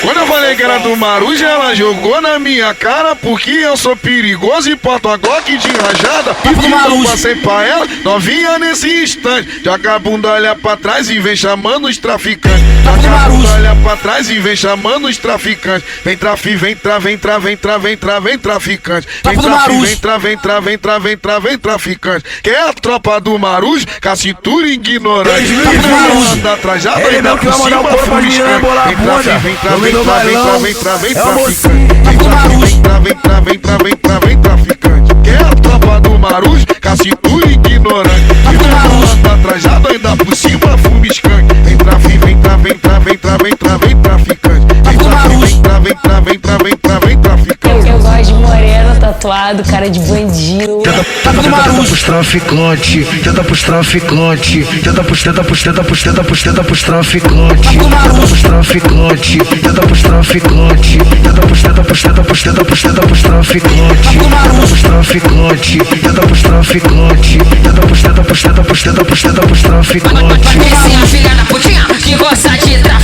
Quando eu falei que era do Maruja, ela jogou na minha cara porque eu sou perigoso e porto a Glock de rajada. E eu passei pra ela, novinha nesse instante. Joga a bunda, olha pra trás e vem chamando os traficantes. Joga a bunda, olha pra trás e vem chamando os traficantes. Vem traficante. Vem traficante. Vem traficante. Que é a tropa do Marujo, com a cintura ignorante. Da trajada e da por cima fumiscante. Vem traficante. Que é a tropa do Marujo, com a cintura ignorante. Da trajada e da por cima fumiscante. Vem traficante. Eu gosto de moreno, tatuado, cara de bandido. Tenta pros traficantes, tenta pros traficantes, tenta pros traficantes, tenta pros traficantes, tenta pros traficantes, tenta pros traficantes, tenta pros traficantes. Essa é a filha da putinha que gosta de traficar.